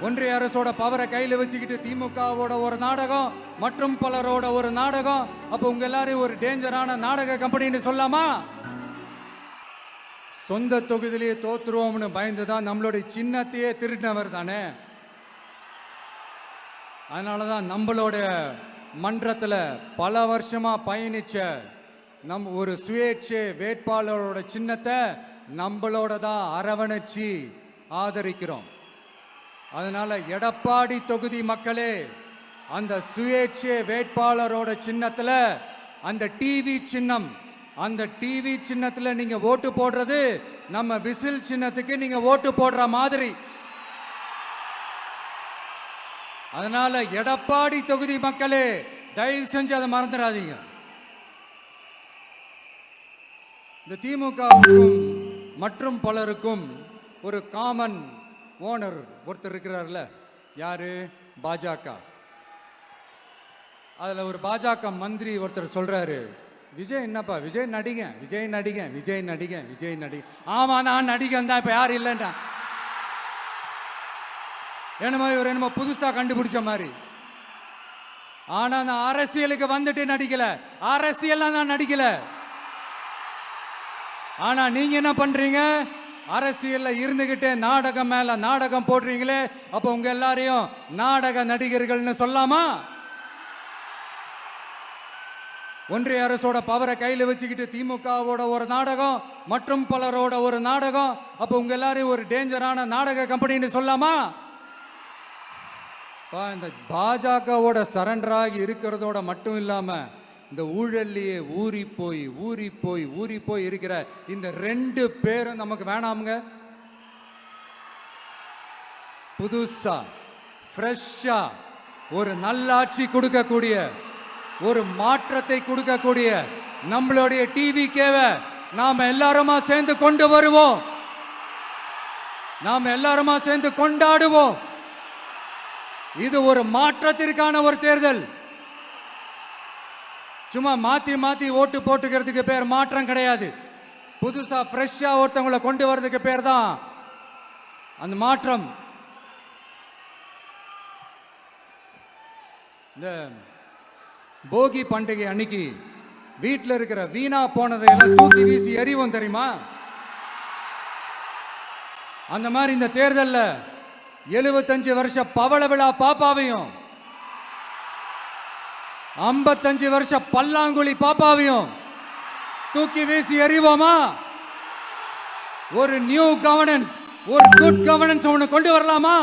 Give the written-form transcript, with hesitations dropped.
ஒன்றிய அரசோட பவரை கையில் வச்சுக்கிட்டு திமுகவோட ஒரு நாடகம் மற்றும் பலரோட ஒரு நாடகம். அப்போ உங்க எல்லாரையும் ஒரு டேஞ்சரான நாடக கம்பெனின்னு சொல்லாமா? சொந்த தொகுதியிலேயே தோத்துருவோம்னு பயந்துதான் நம்மளுடைய சின்னத்தையே திருடினவர் தானே. அதனாலதான் நம்மளோட மன்றத்தில் பல வருஷமா பயணிச்ச நம் ஒரு சுயேட்சை வேட்பாளரோட சின்னத்தை நம்மளோட தான் அரவணைச்சி ஆதரிக்கிறோம். அதனால எடப்பாடி தொகுதி மக்களே, அந்த சுயேட்சை வேட்பாளரோட சின்னத்துல அந்த டிவி சின்னம், அந்த டிவி சின்னத்துல நீங்க ஓட்டு போடுறது நம்ம விசில் சின்னத்துக்கு நீங்க ஓட்டு போடுற மாதிரி. அதனால எடப்பாடி தொகுதி மக்களே, தயவு செஞ்சு அதை மறந்துடாதீங்க. இந்த திமுகவுக்கும் மற்றும் பலருக்கும் ஒரு காமன் ஓனர் ஒருத்தர் இருக்கிறார்ல, யாரு? பாஜக. அதுல ஒரு பாஜக மந்திரி ஒருத்தர் சொல்றாரு, விஜய் என்னப்பா விஜய் நடிக, விஜய் நடிக, விஜய் நடிக, விஜய் நடிக. ஆமா, நான் நடிகன் தான், இப்ப யாரும் இல்லைன்றா. என்னமோ இவர் என்னமோ புதுசா கண்டுபிடிச்ச மாதிரி. ஆனா நான் அரசியலுக்கு வந்துட்டு நடிக்கல, அரசியல் நான் நடிக்கல. ஆனா நீங்க என்ன பண்றீங்க? அரசியல்ல இருந்துகிட்டே நாடகம் மேல நாடகம் போடுறீங்களே. அப்ப உங்க எல்லாரையும் நாடக நடிகர்கள்னு சொல்லாமா? ஒன்றிய அரசோட பவரை கையில் வச்சுக்கிட்டு திமுகவோட ஒரு நாடகம் மற்றும் பலரோட ஒரு நாடகம். அப்ப உங்க எல்லாரையும் ஒரு டேஞ்சரான நாடக கம்பெனின்னு சொல்லாமா? இந்த பாஜகவோட சரண்டராகி இருக்கிறதோட மட்டும் இல்லாம இந்த ஊழல்லையே ஊறி போய் இருக்கிற இந்த ரெண்டு பேரும் நமக்கு வேணாமுங்க. புதுசா ஃப்ரெஷ்ஷா ஒரு நல்லாட்சி கொடுக்கக்கூடிய, ஒரு மாற்றத்தை கொடுக்கக்கூடிய நம்மளுடைய டிவிகேவை நாம எல்லாருமா சேர்ந்து கொண்டு வருவோம், நாம எல்லாருமா சேர்ந்து கொண்டாடுவோம். இது ஒரு மாற்றத்திற்கான ஒரு தேர்தல். சும்மா மாத்தி ஓட்டு போட்டுக்கிறதுக்கு பேர் மாற்றம் கிடையாது. புதுசா ஃப்ரெஷ்ஷா ஒருத்தவங்களை கொண்டு வர்றதுக்கு பேர் தான் அந்த மாற்றம். இந்த போகி பண்டிகை அன்னைக்கு வீட்டில் இருக்கிற வீணா போனதை எல்லாம் தூக்கி வீசி எறிவோம் தெரியுமா? அந்த மாதிரி இந்த தேர்தலில் 75 வருஷ பவள விழா பாப்பாவையும் 55 வருஷ பல்லாங்குழி பாப்பாவையும் தூக்கி வீசி எறிவோமா? ஒரு நியூ கவர்னன்ஸ், ஒரு குட் கவர்னன்ஸ் ஒன்று கொண்டு வரலாமா?